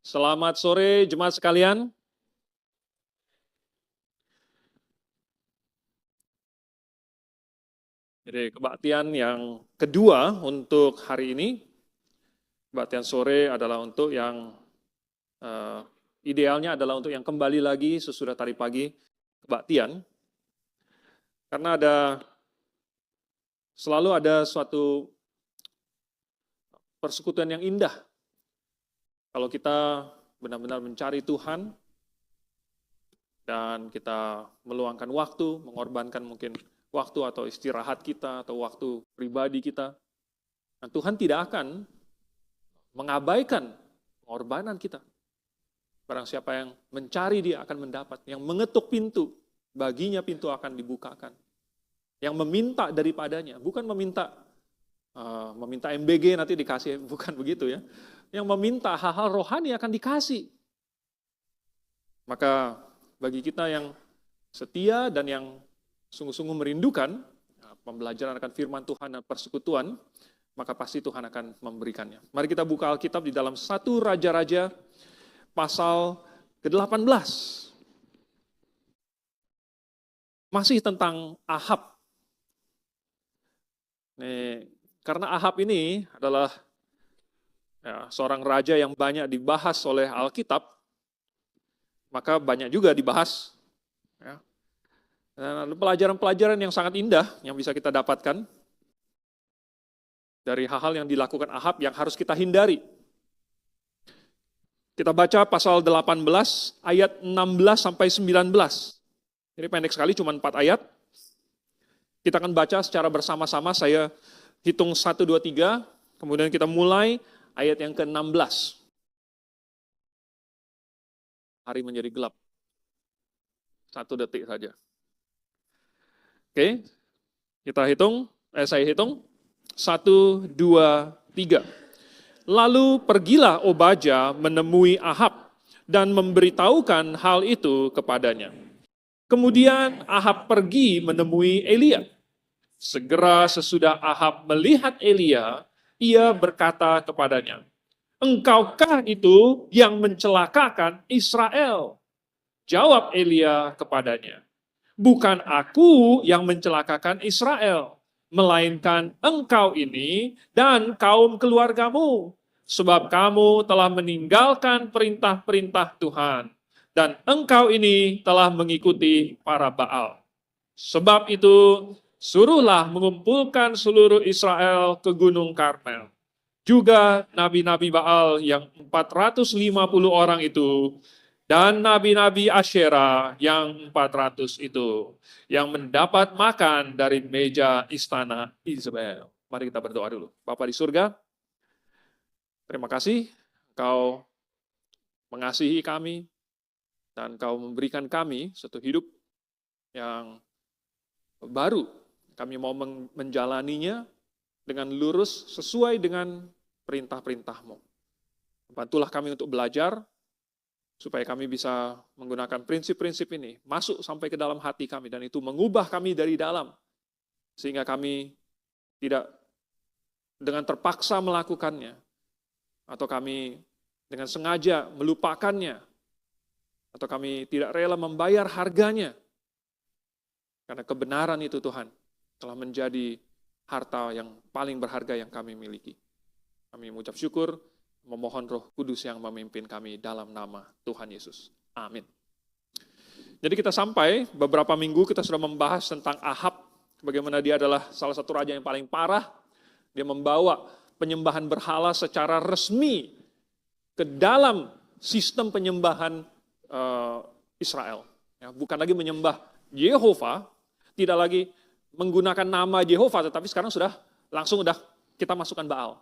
Selamat sore jemaat sekalian. Jadi kebaktian yang kedua untuk hari ini, kebaktian sore adalah untuk yang idealnya adalah untuk yang kembali lagi sesudah tadi pagi kebaktian. Karena selalu ada suatu persekutuan yang indah. Kalau kita benar-benar mencari Tuhan dan kita meluangkan waktu, mengorbankan mungkin waktu atau istirahat kita atau waktu pribadi kita. Nah, Tuhan tidak akan mengabaikan pengorbanan kita. Barang siapa yang mencari dia akan mendapat. Yang mengetuk pintu, baginya pintu akan dibukakan. Yang meminta daripadanya, bukan meminta MBG nanti dikasih, bukan begitu ya. Yang meminta hal-hal rohani akan dikasih. Maka bagi kita yang setia dan yang sungguh-sungguh merindukan pembelajaran akan firman Tuhan dan persekutuan, maka pasti Tuhan akan memberikannya. Mari kita buka Alkitab di dalam 1 Raja-Raja pasal ke-18. Masih tentang Ahab. Karena Ahab ini adalah seorang raja yang banyak dibahas oleh Alkitab, maka banyak juga dibahas. Dan ada pelajaran-pelajaran yang sangat indah yang bisa kita dapatkan dari hal-hal yang dilakukan Ahab yang harus kita hindari. Kita baca pasal 18 ayat 16 sampai 19. Ini pendek sekali, cuma 4 ayat. Kita akan baca secara bersama-sama, saya hitung 1, 2, 3, kemudian kita mulai ayat yang ke-16. Hari menjadi gelap. 1 detik saja. Oke, saya hitung. 1, 2, 3. Lalu pergilah Obaja menemui Ahab dan memberitahukan hal itu kepadanya. Kemudian Ahab pergi menemui Elia. Segera sesudah Ahab melihat Elia, ia berkata kepadanya, "Engkaukah itu yang mencelakakan Israel?" Jawab Elia kepadanya, "Bukan aku yang mencelakakan Israel, melainkan engkau ini dan kaum keluargamu, sebab kamu telah meninggalkan perintah-perintah Tuhan, dan engkau ini telah mengikuti para Baal. Sebab itu, suruhlah mengumpulkan seluruh Israel ke Gunung Karmel. Juga nabi-nabi Baal yang 450 orang itu, dan nabi-nabi Asyera yang 400 itu, yang mendapat makan dari meja istana Izrael." Mari kita berdoa dulu. Bapa di surga, terima kasih Engkau mengasihi kami, dan Engkau memberikan kami satu hidup yang baru. Kami mau menjalaninya dengan lurus sesuai dengan perintah-perintah-Mu. Bantulah kami untuk belajar, supaya kami bisa menggunakan prinsip-prinsip ini, masuk sampai ke dalam hati kami, dan itu mengubah kami dari dalam, sehingga kami tidak dengan terpaksa melakukannya, atau kami dengan sengaja melupakannya, atau kami tidak rela membayar harganya, karena kebenaran itu Tuhan telah menjadi harta yang paling berharga yang kami miliki. Kami mengucap syukur, memohon Roh Kudus yang memimpin kami dalam nama Tuhan Yesus. Amin. Jadi kita sampai beberapa minggu kita sudah membahas tentang Ahab, bagaimana dia adalah salah satu raja yang paling parah. Dia membawa penyembahan berhala secara resmi ke dalam sistem penyembahan Israel. Bukan lagi menyembah Yehova, tidak lagi menggunakan nama Yehova, tetapi sekarang langsung kita masukkan Baal.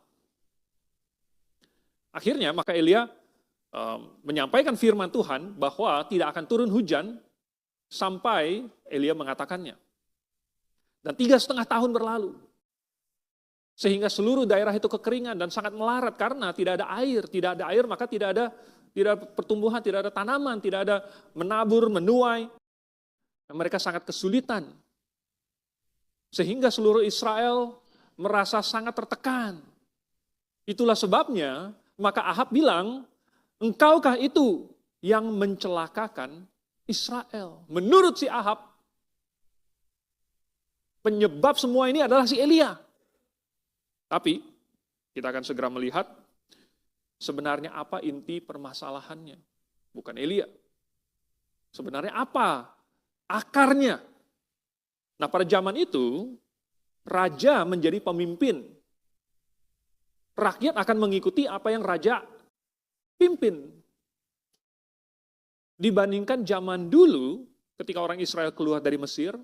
Akhirnya maka Elia menyampaikan firman Tuhan bahwa tidak akan turun hujan sampai Elia mengatakannya. Dan 3,5 tahun berlalu. Sehingga seluruh daerah itu kekeringan dan sangat melarat karena tidak ada air. Tidak ada air maka tidak ada pertumbuhan, tidak ada tanaman, tidak ada menabur, menuai. Dan mereka sangat kesulitan. Sehingga seluruh Israel merasa sangat tertekan. Itulah sebabnya maka Ahab bilang, Engkaukah itu yang mencelakakan Israel? Menurut si Ahab, penyebab semua ini adalah si Elia. Tapi kita akan segera melihat sebenarnya apa inti permasalahannya. Bukan Elia. Sebenarnya apa akarnya? Nah, pada zaman itu, raja menjadi pemimpin. Rakyat akan mengikuti apa yang raja pimpin. Dibandingkan zaman dulu, ketika orang Israel keluar dari Mesir,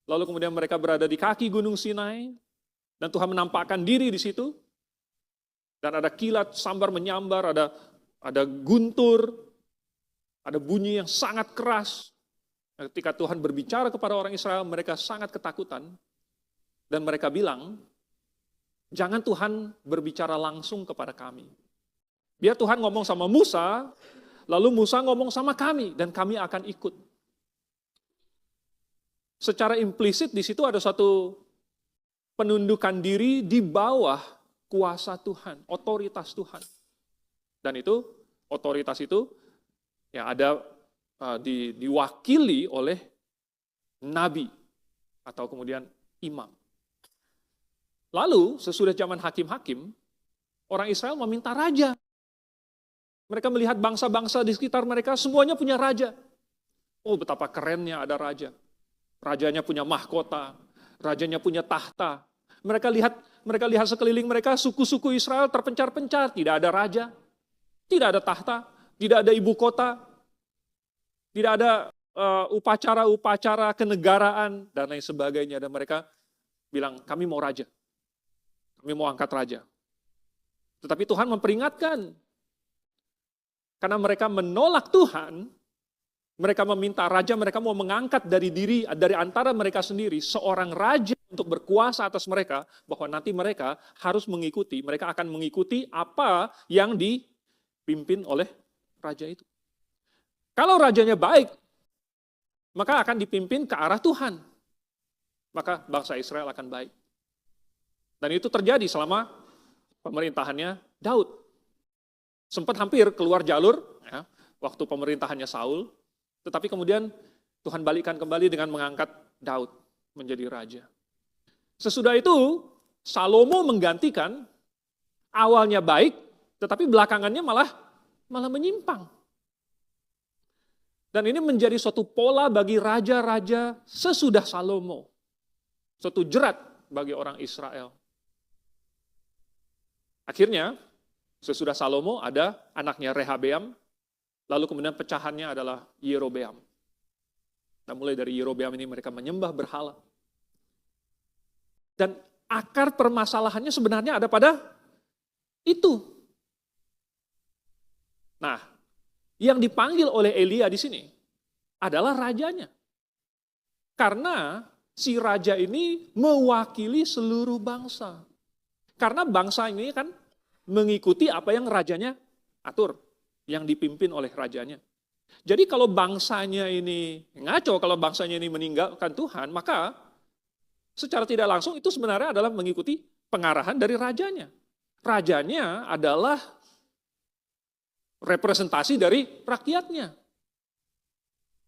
lalu kemudian mereka berada di kaki Gunung Sinai, dan Tuhan menampakkan diri di situ, dan ada kilat sambar menyambar, ada guntur, ada bunyi yang sangat keras. Ketika Tuhan berbicara kepada orang Israel, mereka sangat ketakutan, dan mereka bilang, jangan Tuhan berbicara langsung kepada kami. Biar Tuhan ngomong sama Musa, lalu Musa ngomong sama kami, dan kami akan ikut. Secara implisit di situ ada satu penundukan diri di bawah kuasa Tuhan, otoritas Tuhan. Dan itu, otoritas itu ya ada diwakili oleh nabi atau kemudian imam. Lalu, sesudah zaman hakim-hakim, orang Israel meminta raja. Mereka melihat bangsa-bangsa di sekitar mereka, semuanya punya raja. Oh, betapa kerennya ada raja. Rajanya punya mahkota, rajanya punya tahta. Mereka lihat sekeliling mereka, suku-suku Israel terpencar-pencar. Tidak ada raja, tidak ada tahta, tidak ada ibu kota, tidak ada upacara-upacara kenegaraan, dan lain sebagainya. Dan mereka bilang, kami mau raja. Kami mau angkat raja. Tetapi Tuhan memperingatkan. Karena mereka menolak Tuhan, mereka meminta raja, mereka mau mengangkat dari antara mereka sendiri, seorang raja untuk berkuasa atas mereka, bahwa nanti mereka harus mengikuti, mereka akan mengikuti apa yang dipimpin oleh raja itu. Kalau rajanya baik, maka akan dipimpin ke arah Tuhan. Maka bangsa Israel akan baik. Dan itu terjadi selama pemerintahannya Daud. Sempat hampir keluar jalur ya, waktu pemerintahannya Saul, tetapi kemudian Tuhan balikkan kembali dengan mengangkat Daud menjadi raja. Sesudah itu, Salomo menggantikan, awalnya baik, tetapi belakangannya malah menyimpang. Dan ini menjadi suatu pola bagi raja-raja sesudah Salomo. Suatu jerat bagi orang Israel. Akhirnya, sesudah Salomo ada anaknya Rehabeam, lalu kemudian pecahannya adalah Yerobeam. Dan mulai dari Yerobeam ini mereka menyembah berhala. Dan akar permasalahannya sebenarnya ada pada itu. Nah, yang dipanggil oleh Elia di sini adalah rajanya. Karena si raja ini mewakili seluruh bangsa. Karena bangsa ini kan mengikuti apa yang rajanya atur, yang dipimpin oleh rajanya. Jadi kalau bangsanya ini ngaco, kalau bangsanya ini meninggalkan Tuhan, maka secara tidak langsung itu sebenarnya adalah mengikuti pengarahan dari rajanya. Rajanya adalah representasi dari rakyatnya.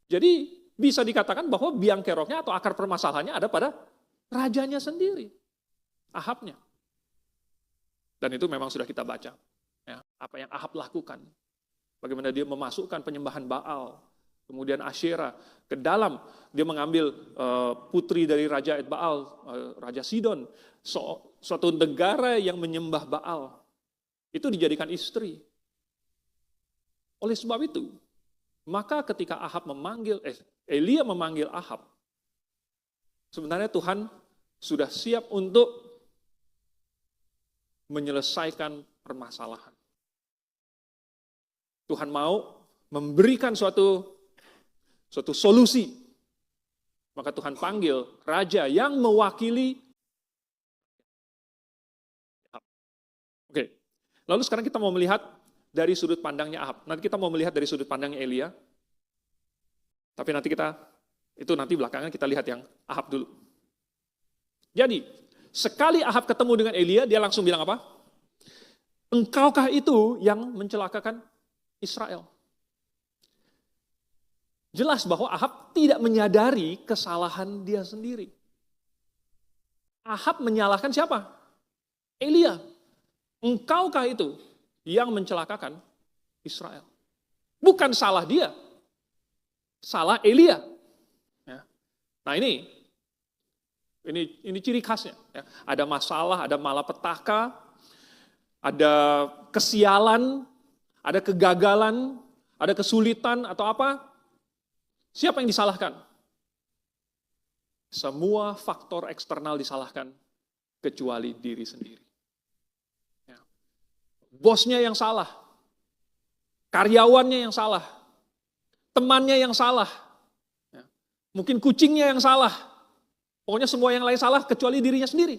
Jadi bisa dikatakan bahwa biang keroknya atau akar permasalahannya ada pada rajanya sendiri, Ahabnya. Dan itu memang sudah kita baca. Ya, apa yang Ahab lakukan. Bagaimana dia memasukkan penyembahan Baal, kemudian Asyera ke dalam. Dia mengambil putri dari Raja Baal, Raja Sidon. Suatu negara yang menyembah Baal. Itu dijadikan istri. Oleh sebab itu, maka ketika Elia memanggil Ahab, sebenarnya Tuhan sudah siap untuk menyelesaikan permasalahan. Tuhan mau memberikan suatu solusi. Maka Tuhan panggil raja yang mewakili. Oke. Lalu sekarang kita mau melihat dari sudut pandangnya Ahab. Nanti kita mau melihat dari sudut pandangnya Elia. Tapi nanti belakangan kita lihat yang Ahab dulu. Jadi, sekali Ahab ketemu dengan Elia, dia langsung bilang apa? Engkaukah itu yang mencelakakan Israel. Jelas bahwa Ahab tidak menyadari kesalahan dia sendiri. Ahab menyalahkan siapa? Elia. Engkaukah itu yang mencelakakan Israel? Bukan salah dia, salah Elia. Ya. Nah ini ciri khasnya. Ya. Ada masalah, ada malapetaka, ada kesialan, ada kegagalan, ada kesulitan atau apa. Siapa yang disalahkan? Semua faktor eksternal disalahkan, kecuali diri sendiri. Ya. Bosnya yang salah, karyawannya yang salah, temannya yang salah, ya. Mungkin kucingnya yang salah, pokoknya semua yang lain salah kecuali dirinya sendiri.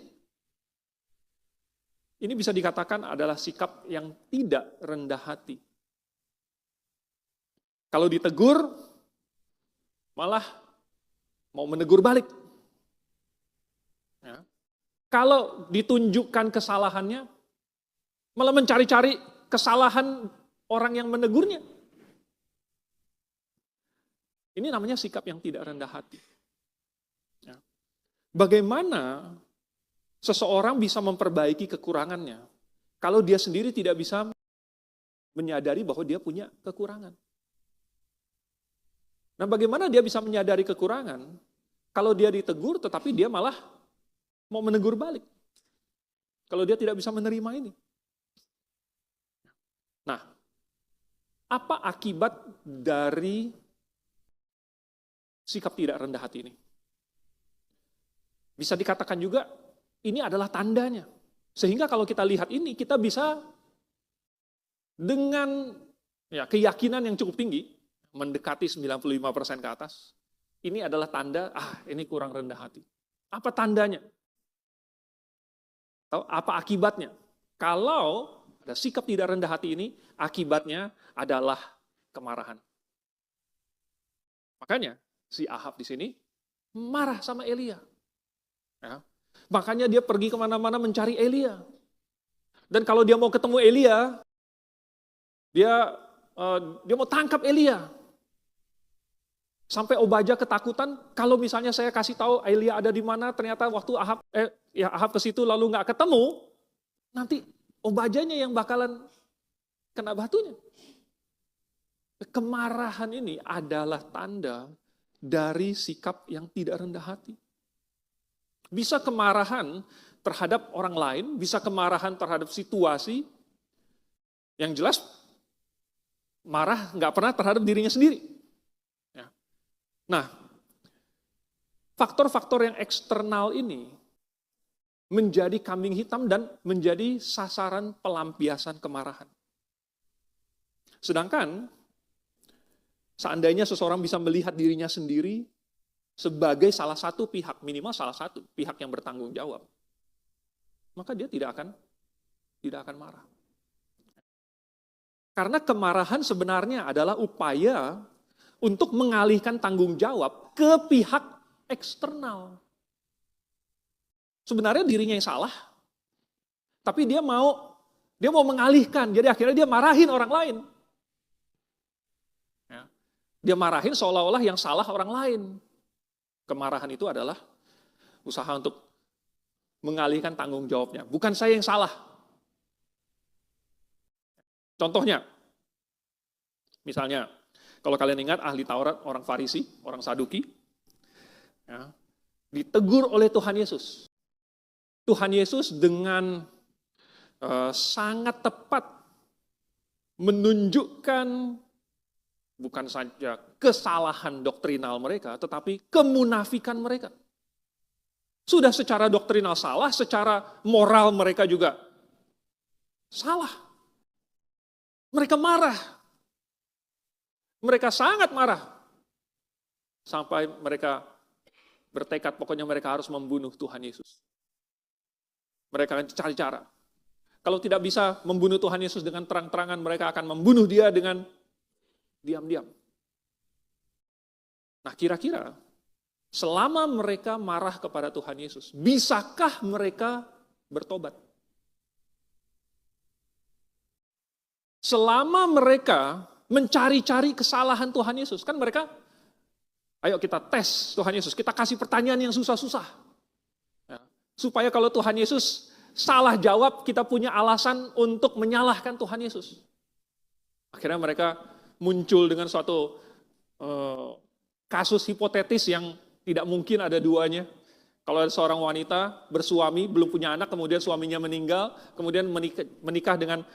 Ini bisa dikatakan adalah sikap yang tidak rendah hati. Kalau ditegur, malah mau menegur balik. Ya. Kalau ditunjukkan kesalahannya, malah mencari-cari kesalahan orang yang menegurnya. Ini namanya sikap yang tidak rendah hati. Ya. Bagaimana seseorang bisa memperbaiki kekurangannya kalau dia sendiri tidak bisa menyadari bahwa dia punya kekurangan? Nah, bagaimana dia bisa menyadari kekurangan kalau dia ditegur tetapi dia malah mau menegur balik? Kalau dia tidak bisa menerima ini. Nah, apa akibat dari sikap tidak rendah hati ini? Bisa dikatakan juga ini adalah tandanya. Sehingga kalau kita lihat ini, kita bisa dengan keyakinan yang cukup tinggi, mendekati 95% ke atas, ini adalah tanda, ini kurang rendah hati. Apa tandanya? Atau apa akibatnya? Kalau ada sikap tidak rendah hati ini, akibatnya adalah kemarahan. Makanya si Ahab di sini marah sama Elia. Ya. Makanya dia pergi kemana-mana mencari Elia. Dan kalau dia mau ketemu Elia, dia mau tangkap Elia. Sampai Obadya ketakutan, kalau misalnya saya kasih tahu Elia ada di mana, ternyata waktu Ahab ke situ lalu nggak ketemu, nanti Obadyanya yang bakalan kena batunya. Kemarahan ini adalah tanda dari sikap yang tidak rendah hati. Bisa kemarahan terhadap orang lain, bisa kemarahan terhadap situasi, yang jelas marah nggak pernah terhadap dirinya sendiri. Nah, faktor-faktor yang eksternal ini menjadi kambing hitam dan menjadi sasaran pelampiasan kemarahan. Sedangkan, seandainya seseorang bisa melihat dirinya sendiri sebagai salah satu pihak, minimal salah satu pihak yang bertanggung jawab, maka dia tidak akan marah. Karena kemarahan sebenarnya adalah upaya untuk mengalihkan tanggung jawab ke pihak eksternal. Sebenarnya dirinya yang salah, tapi dia mau mengalihkan, jadi akhirnya dia marahin orang lain. Ya. Dia marahin seolah-olah yang salah orang lain. Kemarahan itu adalah usaha untuk mengalihkan tanggung jawabnya. Bukan saya yang salah. Contohnya, misalnya, kalau kalian ingat ahli Taurat, orang Farisi, orang Saduki, ya, ditegur oleh Tuhan Yesus. Tuhan Yesus dengan sangat tepat menunjukkan bukan saja kesalahan doktrinal mereka, tetapi kemunafikan mereka. Sudah secara doktrinal salah, secara moral mereka juga salah. Mereka marah. Mereka sangat marah. Sampai mereka bertekad, pokoknya mereka harus membunuh Tuhan Yesus. Mereka akan cari cara. Kalau tidak bisa membunuh Tuhan Yesus dengan terang-terangan, mereka akan membunuh dia dengan diam-diam. Nah, kira-kira selama mereka marah kepada Tuhan Yesus, bisakah mereka bertobat? Selama mereka mencari-cari kesalahan Tuhan Yesus. Kan mereka, ayo kita tes Tuhan Yesus, kita kasih pertanyaan yang susah-susah. Ya, supaya kalau Tuhan Yesus salah jawab, kita punya alasan untuk menyalahkan Tuhan Yesus. Akhirnya mereka muncul dengan suatu kasus hipotetis yang tidak mungkin ada duanya. Kalau ada seorang wanita bersuami, belum punya anak, kemudian suaminya meninggal, kemudian menikah dengan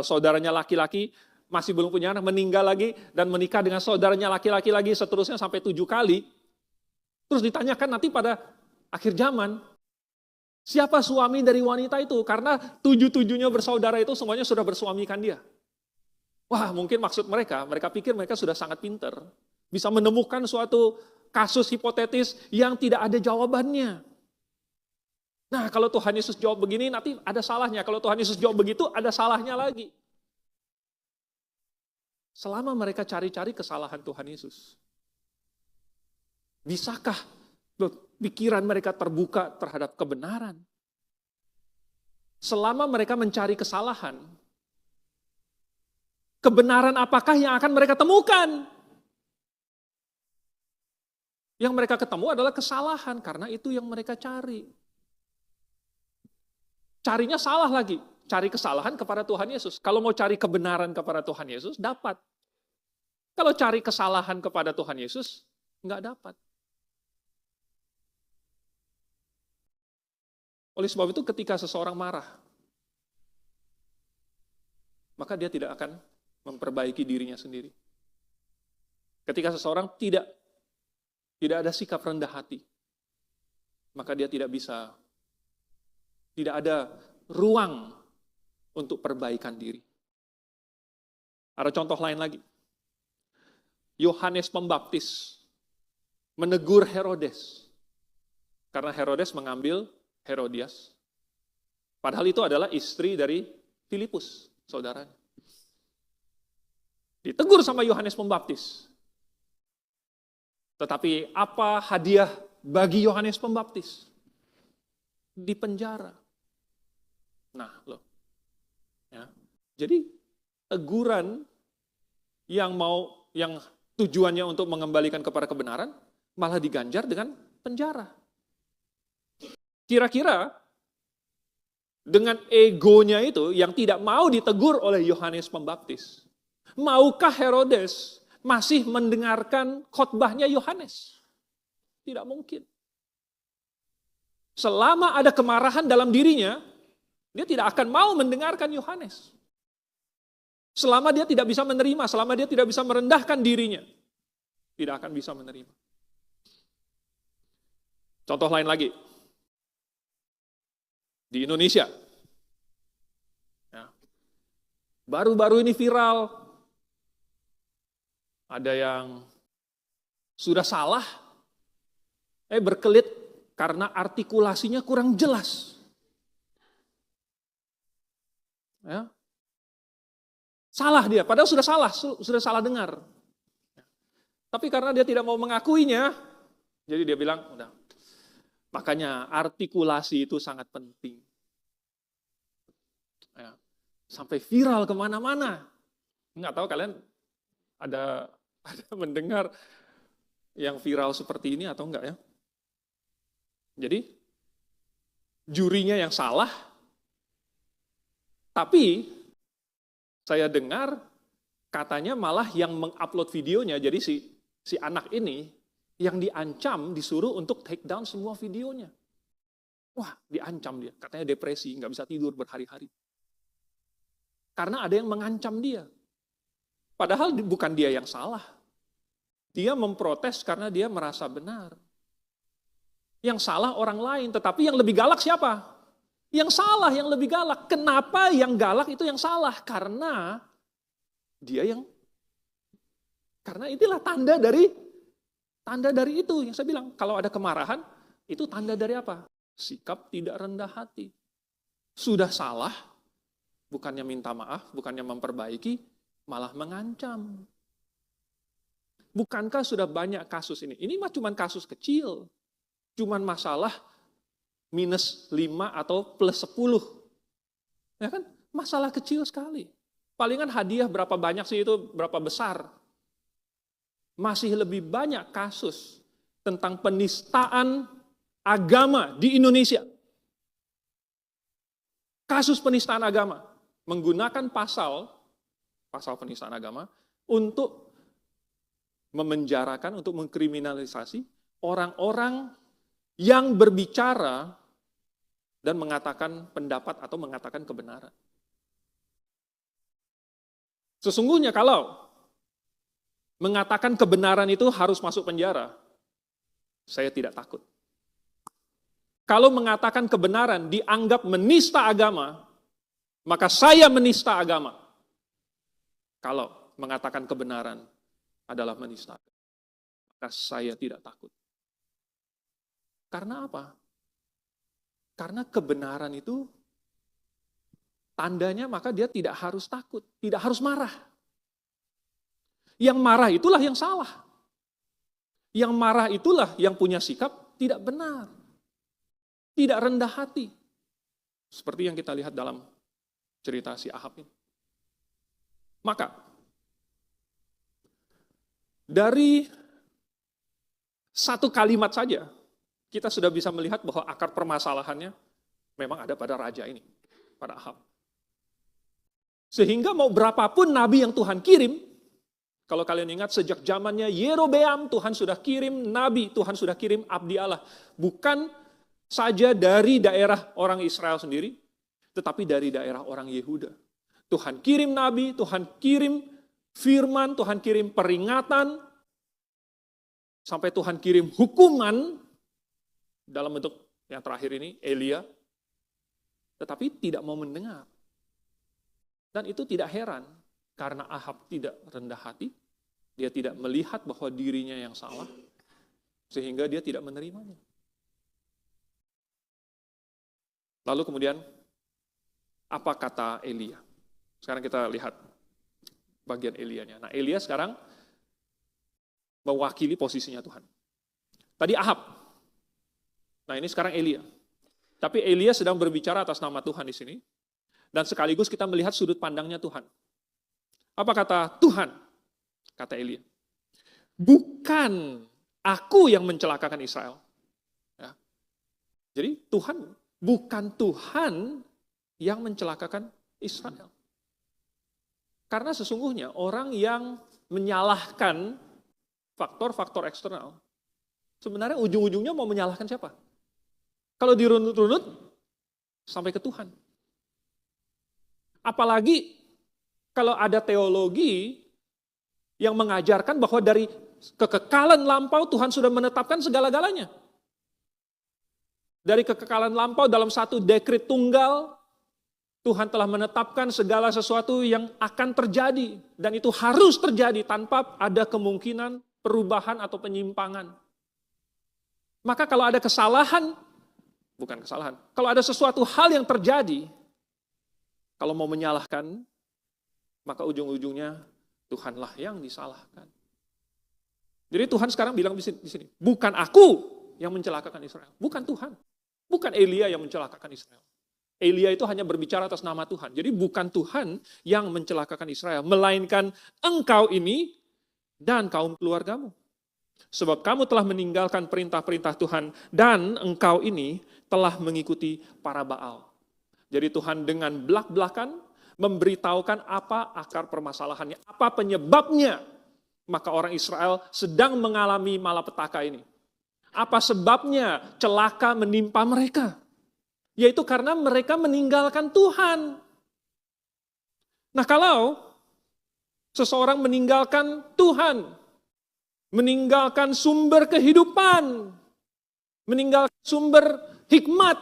saudaranya laki-laki, masih belum punya anak, meninggal lagi, dan menikah dengan saudaranya laki-laki lagi, seterusnya sampai 7 kali. Terus ditanyakan nanti pada akhir zaman, siapa suami dari wanita itu? Karena 7-7-nya bersaudara itu semuanya sudah bersuamikan dia. Wah, mungkin maksud mereka pikir mereka sudah sangat pintar. Bisa menemukan suatu kasus hipotetis yang tidak ada jawabannya. Nah, kalau Tuhan Yesus jawab begini, nanti ada salahnya. Kalau Tuhan Yesus jawab begitu, ada salahnya lagi. Selama mereka cari-cari kesalahan Tuhan Yesus, bisakah pikiran mereka terbuka terhadap kebenaran? Selama mereka mencari kesalahan, kebenaran apakah yang akan mereka temukan? Yang mereka ketemu adalah kesalahan, karena itu yang mereka cari. Carinya salah lagi, cari kesalahan kepada Tuhan Yesus. Kalau mau cari kebenaran kepada Tuhan Yesus, dapat. Kalau cari kesalahan kepada Tuhan Yesus, nggak dapat. Oleh sebab itu ketika seseorang marah, maka dia tidak akan memperbaiki dirinya sendiri. Ketika seseorang tidak ada sikap rendah hati, maka dia tidak ada ruang untuk perbaikan diri. Ada contoh lain lagi. Yohanes Pembaptis menegur Herodes, karena Herodes mengambil Herodias. Padahal itu adalah istri dari Filipus, saudaranya. Ditegur sama Yohanes Pembaptis. Tetapi apa hadiah bagi Yohanes Pembaptis? Di penjara. Nah, loh. Ya. Jadi teguran yang tujuannya untuk mengembalikan kepada kebenaran malah diganjar dengan penjara. Kira-kira dengan egonya itu yang tidak mau ditegur oleh Yohanes Pembaptis, maukah Herodes masih mendengarkan khotbahnya Yohanes? Tidak mungkin. Selama ada kemarahan dalam dirinya, dia tidak akan mau mendengarkan Yohanes. Selama dia tidak bisa menerima, selama dia tidak bisa merendahkan dirinya, tidak akan bisa menerima. Contoh lain lagi. Di Indonesia. Ya. Baru-baru ini viral. Ada yang sudah salah, berkelit karena artikulasinya kurang jelas. Ya. Salah dia, padahal sudah salah dengar. Tapi karena dia tidak mau mengakuinya, jadi dia bilang, udah. Makanya artikulasi itu sangat penting. Ya. Sampai viral kemana-mana. Nggak tahu kalian ada mendengar yang viral seperti ini atau enggak ya? Jadi, jurinya yang salah, tapi saya dengar katanya malah yang mengupload videonya, jadi si anak ini yang diancam disuruh untuk take down semua videonya. Wah, diancam dia, katanya depresi, nggak bisa tidur berhari-hari. Karena ada yang mengancam dia. Padahal bukan dia yang salah. Dia memprotes karena dia merasa benar. Yang salah orang lain, tetapi yang lebih galak siapa? Yang salah, yang lebih galak. Kenapa yang galak itu yang salah? Karena karena itulah tanda dari itu yang saya bilang. Kalau ada kemarahan, itu tanda dari apa? Sikap tidak rendah hati. Sudah salah, bukannya minta maaf, bukannya memperbaiki, malah mengancam. Bukankah sudah banyak kasus ini? Ini mah cuma kasus kecil. Cuman masalah minus 5 atau plus 10. Ya kan? Masalah kecil sekali. Palingan hadiah berapa banyak sih itu, berapa besar. Masih lebih banyak kasus tentang penistaan agama di Indonesia. Kasus penistaan agama. Menggunakan pasal penistaan agama untuk memenjarakan, untuk mengkriminalisasi orang-orang yang berbicara dan mengatakan pendapat atau mengatakan kebenaran. Sesungguhnya kalau mengatakan kebenaran itu harus masuk penjara, saya tidak takut. Kalau mengatakan kebenaran dianggap menista agama, maka saya menista agama. Kalau mengatakan kebenaran adalah menista agama, maka saya tidak takut. Karena apa? Karena kebenaran itu tandanya maka dia tidak harus takut, tidak harus marah. Yang marah itulah yang salah. Yang marah itulah yang punya sikap tidak benar. Tidak rendah hati. Seperti yang kita lihat dalam cerita si Ahab ini. Maka, dari satu kalimat saja, kita sudah bisa melihat bahwa akar permasalahannya memang ada pada raja ini, pada Ahab. Sehingga mau berapapun nabi yang Tuhan kirim, kalau kalian ingat sejak zamannya Yerobeam, Tuhan sudah kirim nabi, Tuhan sudah kirim abdi Allah. Bukan saja dari daerah orang Israel sendiri, tetapi dari daerah orang Yehuda. Tuhan kirim nabi, Tuhan kirim firman, Tuhan kirim peringatan, sampai Tuhan kirim hukuman dalam bentuk yang terakhir ini, Elia, tetapi tidak mau mendengar. Dan itu tidak heran, karena Ahab tidak rendah hati, dia tidak melihat bahwa dirinya yang salah, sehingga dia tidak menerimanya. Lalu kemudian, apa kata Elia? Sekarang kita lihat bagian Elianya. Nah, Elia sekarang mewakili posisinya Tuhan. Tadi Ahab. Nah, ini sekarang Elia. Tapi Elia sedang berbicara atas nama Tuhan di sini. Dan sekaligus kita melihat sudut pandangnya Tuhan. Apa kata Tuhan? Kata Elia. Bukan aku yang mencelakakan Israel. Ya. Jadi bukan Tuhan yang mencelakakan Israel. Karena sesungguhnya orang yang menyalahkan faktor-faktor eksternal, sebenarnya ujung-ujungnya mau menyalahkan siapa? Kalau dirunut-runut, sampai ke Tuhan. Apalagi kalau ada teologi yang mengajarkan bahwa dari kekekalan lampau Tuhan sudah menetapkan segala-galanya. Dari kekekalan lampau dalam satu dekret tunggal, Tuhan telah menetapkan segala sesuatu yang akan terjadi. Dan itu harus terjadi tanpa ada kemungkinan perubahan atau penyimpangan. Maka kalau ada kesalahan, bukan kesalahan, kalau ada sesuatu hal yang terjadi, kalau mau menyalahkan, maka ujung-ujungnya Tuhanlah yang disalahkan. Jadi Tuhan sekarang bilang di sini, bukan aku yang mencelakakan Israel, bukan Tuhan. Bukan Elia yang mencelakakan Israel. Elia itu hanya berbicara atas nama Tuhan. Jadi bukan Tuhan yang mencelakakan Israel, melainkan engkau ini dan kaum keluargamu. Sebab kamu telah meninggalkan perintah-perintah Tuhan dan engkau ini telah mengikuti para Baal. Jadi Tuhan dengan belak-belakan memberitahukan apa akar permasalahannya, apa penyebabnya. Maka orang Israel sedang mengalami malapetaka ini. Apa sebabnya celaka menimpa mereka? Yaitu karena mereka meninggalkan Tuhan. Nah, kalau seseorang meninggalkan Tuhan, meninggalkan sumber kehidupan, meninggalkan sumber hikmat,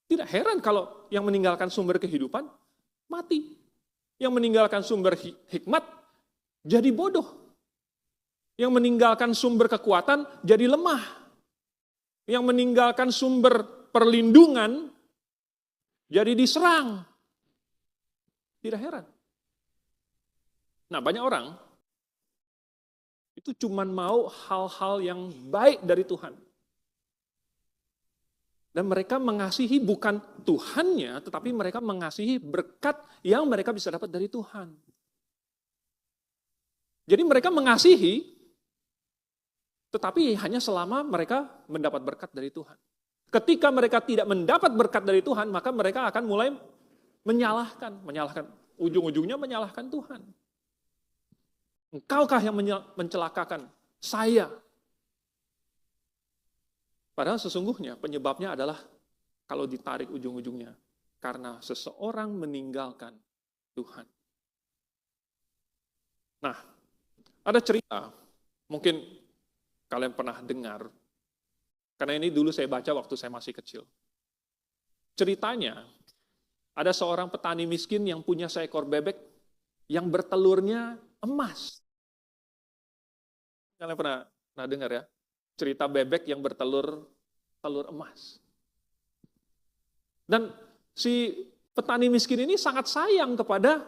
tidak heran kalau yang meninggalkan sumber kehidupan mati. Yang meninggalkan sumber hikmat jadi bodoh. Yang meninggalkan sumber kekuatan jadi lemah. Yang meninggalkan sumber perlindungan jadi diserang. Tidak heran. Nah, banyak orang itu cuma mau hal-hal yang baik dari Tuhan. Dan mereka mengasihi bukan Tuhannya, tetapi mereka mengasihi berkat yang mereka bisa dapat dari Tuhan. Jadi mereka mengasihi, tetapi hanya selama mereka mendapat berkat dari Tuhan. Ketika mereka tidak mendapat berkat dari Tuhan, maka mereka akan mulai menyalahkan. Ujung-ujungnya menyalahkan Tuhan. Engkaukah yang mencelakakan saya? Padahal sesungguhnya penyebabnya adalah kalau ditarik ujung-ujungnya. Karena seseorang meninggalkan Tuhan. Nah, ada cerita, mungkin kalian pernah dengar, karena ini dulu saya baca waktu saya masih kecil. Ceritanya, ada seorang petani miskin yang punya seekor bebek yang bertelurnya emas. Kalian pernah dengar ya? Cerita bebek yang telur emas. Dan si petani miskin ini sangat sayang kepada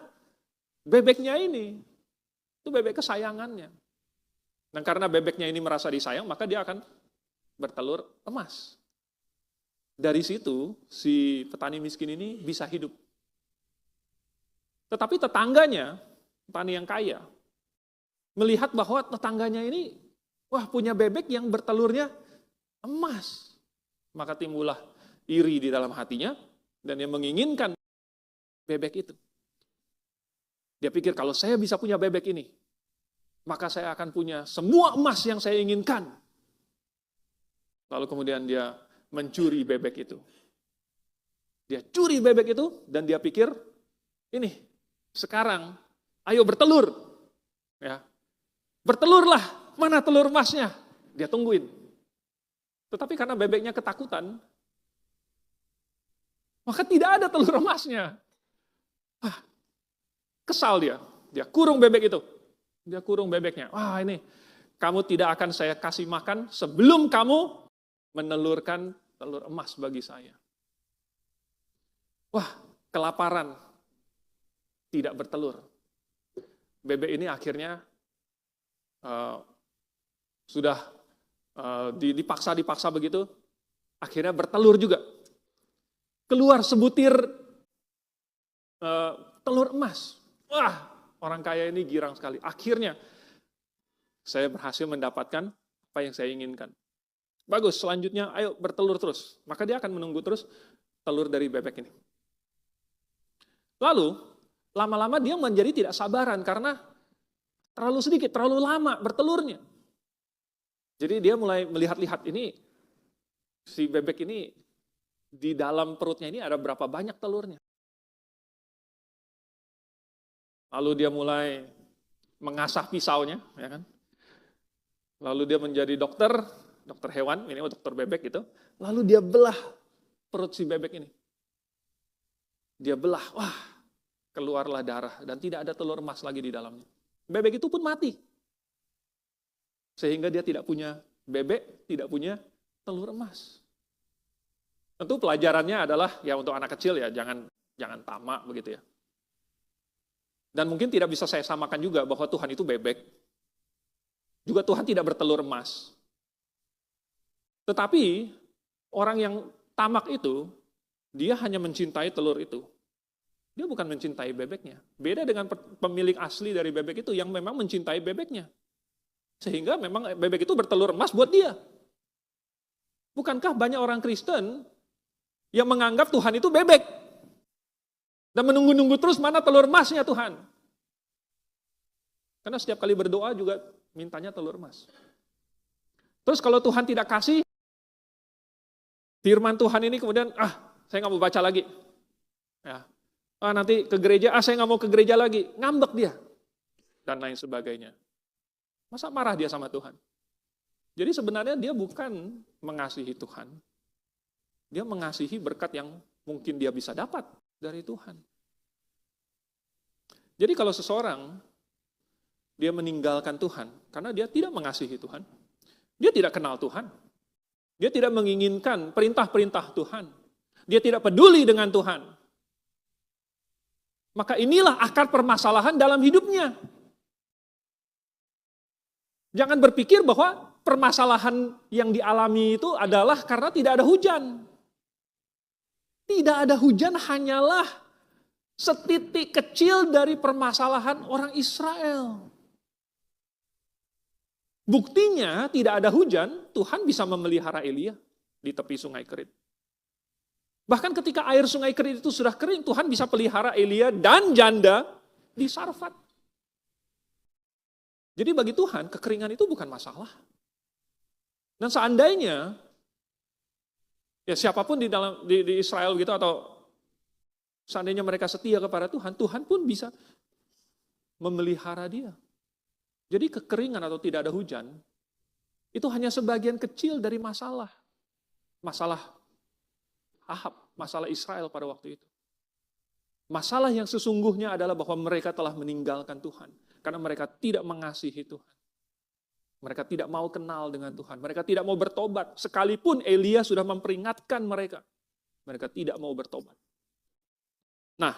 bebeknya ini. Itu bebek kesayangannya. Dan karena bebeknya ini merasa disayang, maka dia akan bertelur emas. Dari situ, si petani miskin ini bisa hidup. Tetapi tetangganya, petani yang kaya, melihat bahwa tetangganya ini punya bebek yang bertelurnya emas. Maka timbullah iri di dalam hatinya, dan dia menginginkan bebek itu. Dia pikir kalau saya bisa punya bebek ini, maka saya akan punya semua emas yang saya inginkan. Lalu kemudian dia mencuri bebek itu. Dia curi bebek itu, dan dia pikir, ini, sekarang, ayo bertelur. Ya, bertelurlah. Mana telur emasnya? Dia tungguin. Tetapi karena bebeknya ketakutan, maka tidak ada telur emasnya. Kesal dia. Dia kurung bebek itu. Dia kurung bebeknya. Ini, kamu tidak akan saya kasih makan sebelum kamu menelurkan telur emas bagi saya. Kelaparan. Tidak bertelur. Bebek ini akhirnya sudah dipaksa begitu, akhirnya bertelur juga. Keluar sebutir telur emas. Orang kaya ini girang sekali. Akhirnya saya berhasil mendapatkan apa yang saya inginkan. Bagus, selanjutnya ayo bertelur terus. Maka dia akan menunggu terus telur dari bebek ini. Lalu, lama-lama dia menjadi tidak sabaran karena terlalu sedikit, terlalu lama bertelurnya. Jadi dia mulai melihat-lihat ini, si bebek ini di dalam perutnya ini ada berapa banyak telurnya. Lalu dia mulai mengasah pisaunya, ya kan? Lalu dia menjadi dokter hewan, ini dokter bebek gitu. Lalu dia belah perut si bebek ini. Dia belah, keluarlah darah dan tidak ada telur emas lagi di dalamnya. Bebek itu pun mati. Sehingga dia tidak punya bebek, tidak punya telur emas. Tentu pelajarannya adalah ya untuk anak kecil ya, jangan tamak begitu ya. Dan mungkin tidak bisa saya samakan juga bahwa Tuhan itu bebek. Juga Tuhan tidak bertelur emas. Tetapi orang yang tamak itu, dia hanya mencintai telur itu. Dia bukan mencintai bebeknya. Beda dengan pemilik asli dari bebek itu yang memang mencintai bebeknya. Sehingga memang bebek itu bertelur emas buat dia. Bukankah banyak orang Kristen yang menganggap Tuhan itu bebek? Dan menunggu-nunggu terus mana telur emasnya Tuhan. Karena setiap kali berdoa juga mintanya telur emas. Terus kalau Tuhan tidak kasih, firman Tuhan ini kemudian, saya nggak mau baca lagi. Ya. Nanti ke gereja, saya nggak mau ke gereja lagi. Ngambek dia. Dan lain sebagainya. Masa marah dia sama Tuhan? Jadi sebenarnya dia bukan mengasihi Tuhan. Dia mengasihi berkat yang mungkin dia bisa dapat dari Tuhan. Jadi kalau seseorang, dia meninggalkan Tuhan, karena dia tidak mengasihi Tuhan. Dia tidak kenal Tuhan. Dia tidak menginginkan perintah-perintah Tuhan. Dia tidak peduli dengan Tuhan. Maka inilah akar permasalahan dalam hidupnya. Jangan berpikir bahwa permasalahan yang dialami itu adalah karena tidak ada hujan. Tidak ada hujan hanyalah setitik kecil dari permasalahan orang Israel. Buktinya tidak ada hujan, Tuhan bisa memelihara Elia di tepi sungai Kerit. Bahkan ketika air sungai Kerit itu sudah kering, Tuhan bisa pelihara Elia dan janda di Sarfat. Jadi bagi Tuhan, kekeringan itu bukan masalah. Dan seandainya, ya siapapun di Israel gitu, atau seandainya mereka setia kepada Tuhan, Tuhan pun bisa memelihara dia. Jadi kekeringan atau tidak ada hujan, itu hanya sebagian kecil dari masalah. Masalah Ahab, masalah Israel pada waktu itu. Masalah yang sesungguhnya adalah bahwa mereka telah meninggalkan Tuhan. Karena mereka tidak mengasihi Tuhan. Mereka tidak mau kenal dengan Tuhan. Mereka tidak mau bertobat. Sekalipun Elia sudah memperingatkan mereka. Mereka tidak mau bertobat. Nah,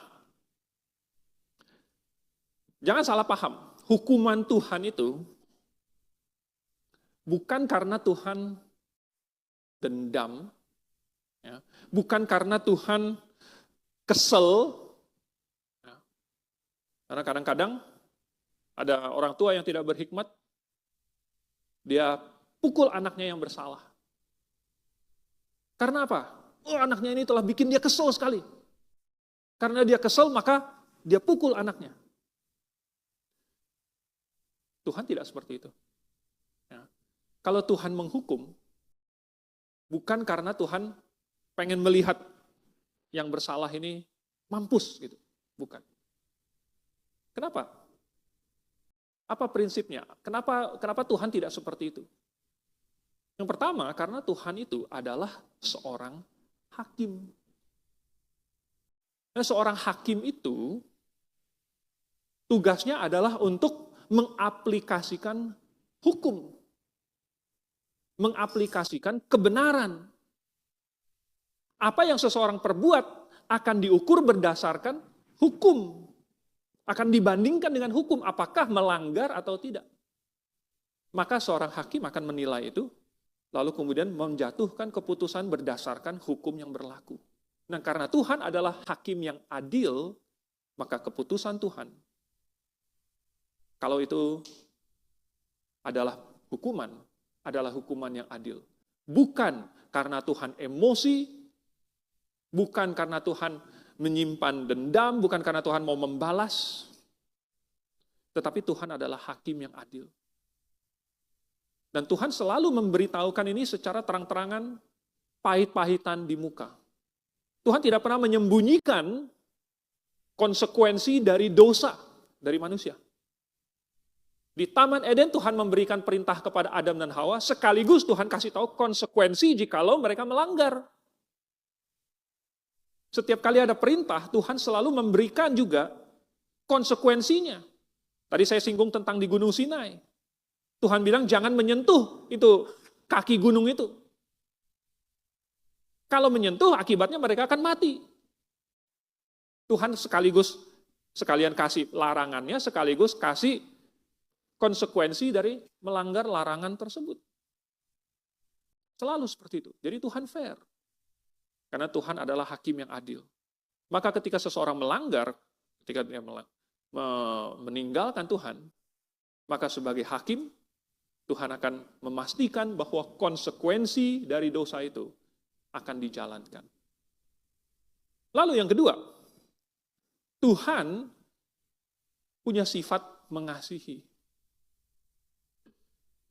jangan salah paham. Hukuman Tuhan itu bukan karena Tuhan dendam. Ya, bukan karena Tuhan kesel. Ya, karena kadang-kadang ada orang tua yang tidak berhikmat, dia pukul anaknya yang bersalah. Karena apa? Oh, anaknya ini telah bikin dia kesel sekali. Karena dia kesel, maka dia pukul anaknya. Tuhan tidak seperti itu. Ya. Kalau Tuhan menghukum, bukan karena Tuhan pengen melihat yang bersalah ini mampus gitu. Bukan. Kenapa? Apa prinsipnya? Kenapa Tuhan tidak seperti itu? Yang pertama, karena Tuhan itu adalah seorang hakim. Dan seorang hakim itu tugasnya adalah untuk mengaplikasikan hukum. Mengaplikasikan kebenaran. Apa yang seseorang perbuat akan diukur berdasarkan hukum. Akan dibandingkan dengan hukum, apakah melanggar atau tidak. Maka seorang hakim akan menilai itu, lalu kemudian menjatuhkan keputusan berdasarkan hukum yang berlaku. Nah, karena Tuhan adalah hakim yang adil, maka keputusan Tuhan, kalau itu adalah hukuman yang adil. Bukan karena Tuhan emosi, bukan karena Tuhan menyimpan dendam, bukan karena Tuhan mau membalas, tetapi Tuhan adalah hakim yang adil. Dan Tuhan selalu memberitahukan ini secara terang-terangan, pahit-pahitan di muka. Tuhan tidak pernah menyembunyikan konsekuensi dari dosa dari manusia. Di Taman Eden Tuhan memberikan perintah kepada Adam dan Hawa, sekaligus Tuhan kasih tahu konsekuensi jikalau mereka melanggar. Setiap kali ada perintah, Tuhan selalu memberikan juga konsekuensinya. Tadi saya singgung tentang di Gunung Sinai. Tuhan bilang jangan menyentuh itu kaki gunung itu. Kalau menyentuh, akibatnya mereka akan mati. Tuhan sekalian kasih larangannya, sekaligus kasih konsekuensi dari melanggar larangan tersebut. Selalu seperti itu. Jadi Tuhan fair. Karena Tuhan adalah hakim yang adil. Maka ketika seseorang melanggar, ketika dia meninggalkan Tuhan, maka sebagai hakim, Tuhan akan memastikan bahwa konsekuensi dari dosa itu akan dijalankan. Lalu yang kedua, Tuhan punya sifat mengasihi.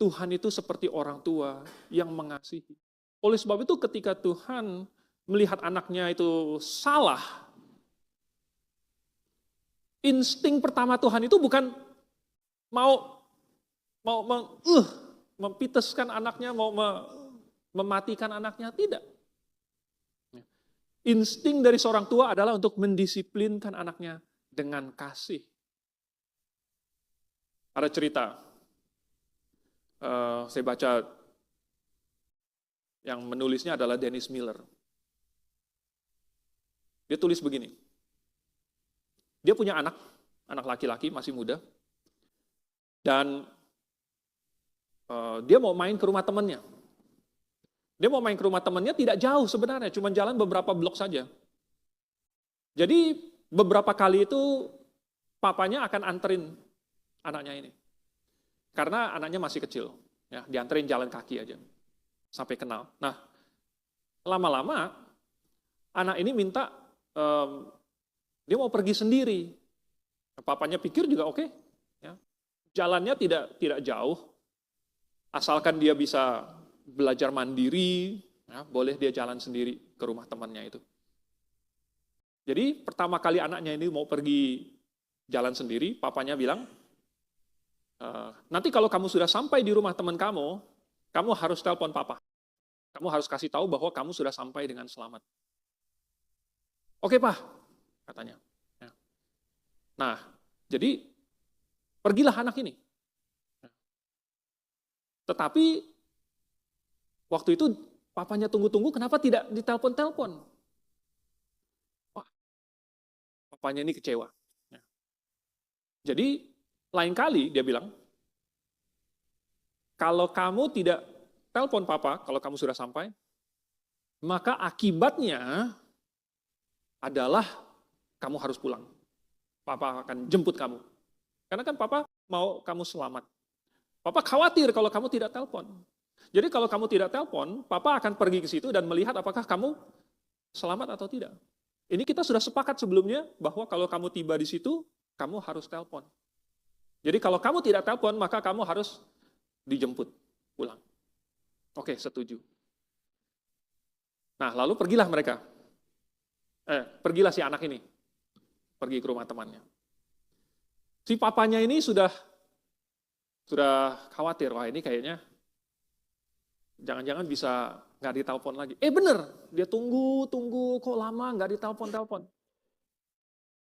Tuhan itu seperti orang tua yang mengasihi. Oleh sebab itu ketika Tuhan melihat anaknya itu salah, insting pertama Tuhan itu bukan mau mempiteskan anaknya, mau mematikan anaknya, tidak. Insting dari seorang tua adalah untuk mendisiplinkan anaknya dengan kasih. Ada cerita, saya baca, yang menulisnya adalah Dennis Miller. Dia tulis begini, dia punya anak laki-laki masih muda, dan dia mau main ke rumah temannya. Dia mau main ke rumah temannya tidak jauh sebenarnya, cuma jalan beberapa blok saja. Jadi beberapa kali itu papanya akan anterin anaknya ini. Karena anaknya masih kecil, ya, dianterin jalan kaki aja sampai kenal. Nah, lama-lama anak ini minta dia mau pergi sendiri. Papanya pikir juga oke, ya. Jalannya tidak jauh, asalkan dia bisa belajar mandiri, ya, boleh dia jalan sendiri ke rumah temannya itu. Jadi pertama kali anaknya ini mau pergi jalan sendiri, papanya bilang, nanti kalau kamu sudah sampai di rumah teman kamu harus telepon papa. Kamu harus kasih tahu bahwa kamu sudah sampai dengan selamat. Oke, Pak, katanya. Nah, jadi pergilah anak ini. Tetapi waktu itu papanya tunggu-tunggu, kenapa tidak ditelepon-telepon? Wah, papanya ini kecewa. Jadi lain kali dia bilang, kalau kamu tidak telepon papa, kalau kamu sudah sampai, maka akibatnya adalah kamu harus pulang. Papa akan jemput kamu. Karena kan papa mau kamu selamat. Papa khawatir kalau kamu tidak telepon. Jadi kalau kamu tidak telepon, papa akan pergi ke situ dan melihat apakah kamu selamat atau tidak. Ini kita sudah sepakat sebelumnya bahwa kalau kamu tiba di situ, kamu harus telepon. Jadi kalau kamu tidak telepon, maka kamu harus dijemput pulang. Oke, setuju. Nah, lalu pergilah mereka. Pergilah si anak ini. Pergi ke rumah temannya. Si papanya ini sudah khawatir, wah ini kayaknya jangan-jangan bisa nggak ditelepon lagi. Bener, dia tunggu, kok lama nggak ditelepon.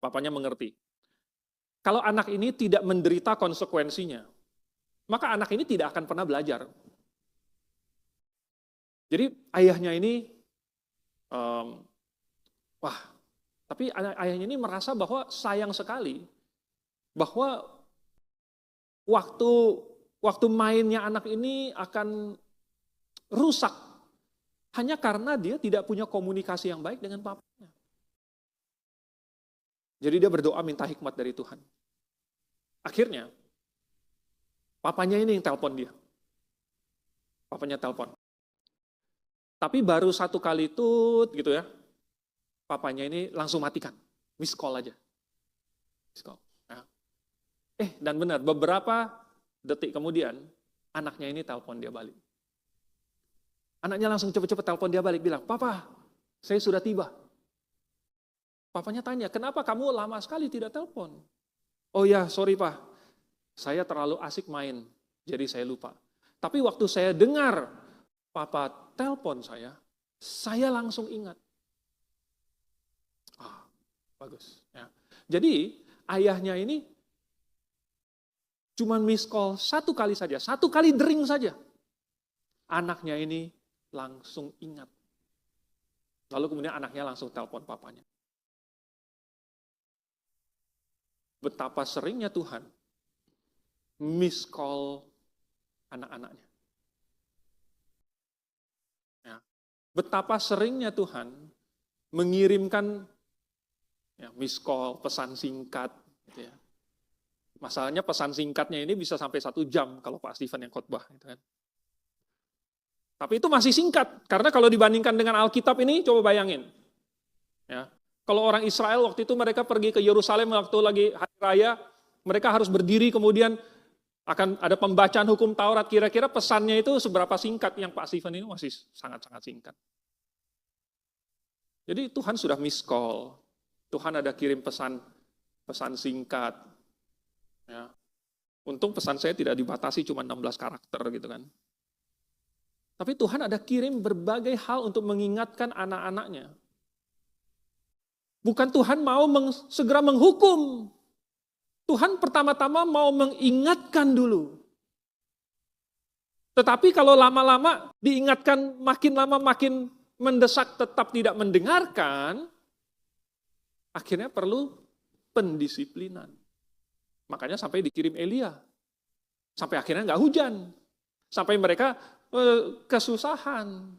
Papanya mengerti. Kalau anak ini tidak menderita konsekuensinya, maka anak ini tidak akan pernah belajar. Jadi ayahnya ini, tapi ayahnya ini merasa bahwa sayang sekali, bahwa waktu mainnya anak ini akan rusak, hanya karena dia tidak punya komunikasi yang baik dengan papanya. Jadi dia berdoa minta hikmat dari Tuhan. Akhirnya, papanya ini yang telepon dia. Papanya telepon. Tapi baru satu kali itu, gitu ya, papanya ini langsung matikan. Miss call aja. Miss call. Ya. Dan benar, beberapa detik kemudian, anaknya ini telepon dia balik. Anaknya langsung cepet-cepet telepon dia balik, bilang, Papa, saya sudah tiba. Papanya tanya, kenapa kamu lama sekali tidak telepon? Oh ya, sorry Pak, saya terlalu asik main, jadi saya lupa. Tapi waktu saya dengar Papa telepon saya langsung ingat. Bagus. Ya. Jadi ayahnya ini cuma miss call satu kali saja, satu kali dering saja. Anaknya ini langsung ingat. Lalu kemudian anaknya langsung telepon papanya. Betapa seringnya Tuhan miss call anak-anaknya. Ya. Betapa seringnya Tuhan mengirimkan miss call, pesan singkat. Gitu ya. Masalahnya pesan singkatnya ini bisa sampai 1 jam kalau Pak Steven yang khotbah. Gitu kan. Tapi itu masih singkat, karena kalau dibandingkan dengan Alkitab ini, coba bayangin. Ya. Kalau orang Israel waktu itu mereka pergi ke Yerusalem waktu lagi hari raya, mereka harus berdiri kemudian akan ada pembacaan hukum Taurat. Kira-kira pesannya itu seberapa singkat, yang Pak Steven ini masih sangat-sangat singkat. Jadi Tuhan sudah miss call, Tuhan ada kirim pesan singkat. Ya. Untung pesan saya tidak dibatasi cuma 16 karakter gitu kan. Tapi Tuhan ada kirim berbagai hal untuk mengingatkan anak-anaknya. Bukan Tuhan mau segera menghukum. Tuhan pertama-tama mau mengingatkan dulu. Tetapi kalau lama-lama diingatkan, makin lama makin mendesak tetap tidak mendengarkan, akhirnya perlu pendisiplinan. Makanya sampai dikirim Elia. Sampai akhirnya nggak hujan. Sampai mereka kesusahan.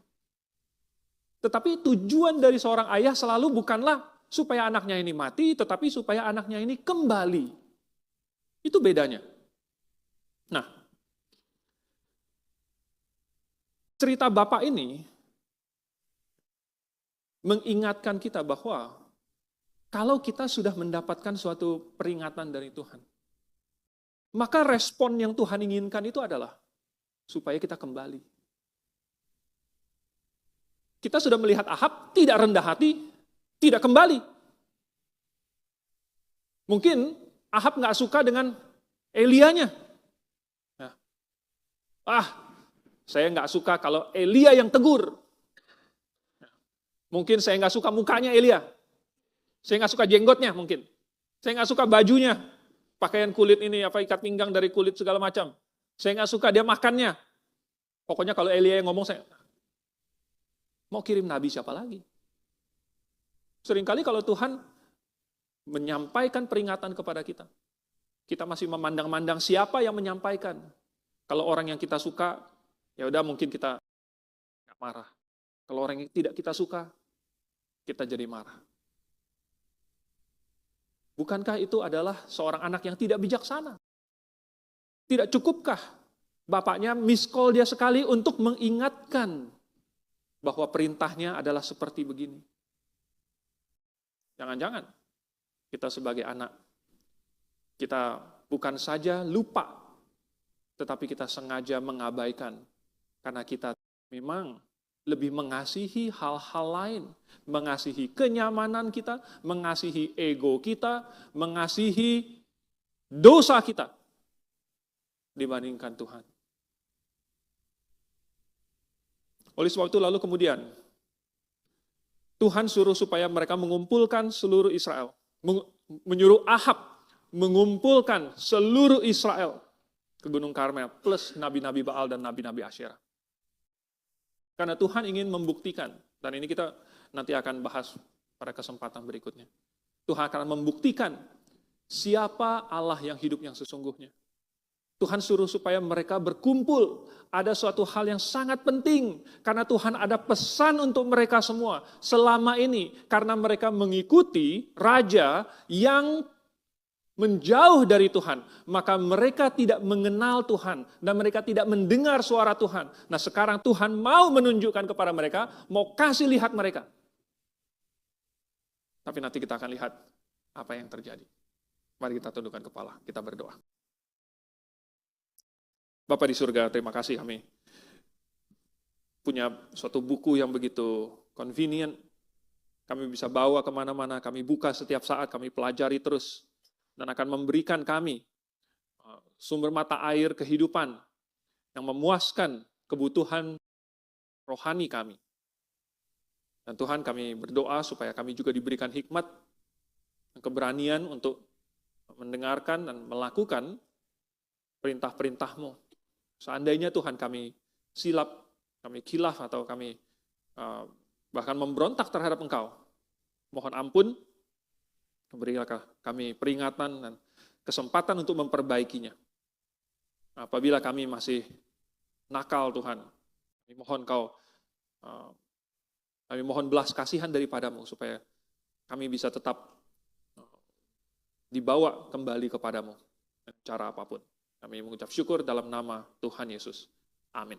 Tetapi tujuan dari seorang ayah selalu bukanlah supaya anaknya ini mati, tetapi supaya anaknya ini kembali. Itu bedanya. Nah, cerita Bapak ini mengingatkan kita bahwa kalau kita sudah mendapatkan suatu peringatan dari Tuhan, maka respon yang Tuhan inginkan itu adalah supaya kita kembali. Kita sudah melihat Ahab tidak rendah hati, tidak kembali. Mungkin Ahab nggak suka dengan Elianya. Nah, saya nggak suka kalau Elia yang tegur. Mungkin saya nggak suka mukanya Elia. Saya nggak suka jenggotnya mungkin. Saya nggak suka bajunya. Pakaian kulit ini, ikat pinggang dari kulit segala macam. Saya nggak suka dia makannya. Pokoknya kalau Elia yang ngomong, saya mau kirim nabi siapa lagi? Seringkali kalau Tuhan menyampaikan peringatan kepada kita, kita masih memandang-mandang siapa yang menyampaikan. Kalau orang yang kita suka, ya udah mungkin kita nggak marah. Kalau orang yang tidak kita suka, kita jadi marah. Bukankah itu adalah seorang anak yang tidak bijaksana? Tidak cukupkah bapaknya miss call dia sekali untuk mengingatkan bahwa perintahnya adalah seperti begini? Jangan-jangan kita sebagai anak, kita bukan saja lupa, tetapi kita sengaja mengabaikan. Karena kita memang lebih mengasihi hal-hal lain, mengasihi kenyamanan kita, mengasihi ego kita, mengasihi dosa kita dibandingkan Tuhan. Oleh sebab itu lalu kemudian Tuhan suruh supaya mereka mengumpulkan seluruh Israel, menyuruh Ahab mengumpulkan seluruh Israel ke Gunung Karmel plus nabi-nabi Baal dan nabi-nabi Asyera. Karena Tuhan ingin membuktikan, dan ini kita nanti akan bahas pada kesempatan berikutnya. Tuhan akan membuktikan siapa Allah yang hidup yang sesungguhnya. Tuhan suruh supaya mereka berkumpul. Ada suatu hal yang sangat penting, karena Tuhan ada pesan untuk mereka semua. Selama ini, karena mereka mengikuti raja yang menjauh dari Tuhan, maka mereka tidak mengenal Tuhan, dan mereka tidak mendengar suara Tuhan. Nah sekarang Tuhan mau menunjukkan kepada mereka, mau kasih lihat mereka. Tapi nanti kita akan lihat apa yang terjadi. Mari kita tundukkan kepala, kita berdoa. Bapa di surga, terima kasih kami punya suatu buku yang begitu convenient. Kami bisa bawa kemana-mana, kami buka setiap saat, kami pelajari terus. Dan akan memberikan kami sumber mata air kehidupan yang memuaskan kebutuhan rohani kami. Dan Tuhan kami berdoa supaya kami juga diberikan hikmat dan keberanian untuk mendengarkan dan melakukan perintah-perintah-Mu. Seandainya Tuhan kami silap, kami khilaf atau kami bahkan memberontak terhadap Engkau, mohon ampun, berilah kami peringatan dan kesempatan untuk memperbaikinya. Apabila kami masih nakal Tuhan, kami mohon kami mohon belas kasihan daripada-Mu supaya kami bisa tetap dibawa kembali kepadamu dengan cara apapun. Kami mengucap syukur dalam nama Tuhan Yesus. Amin.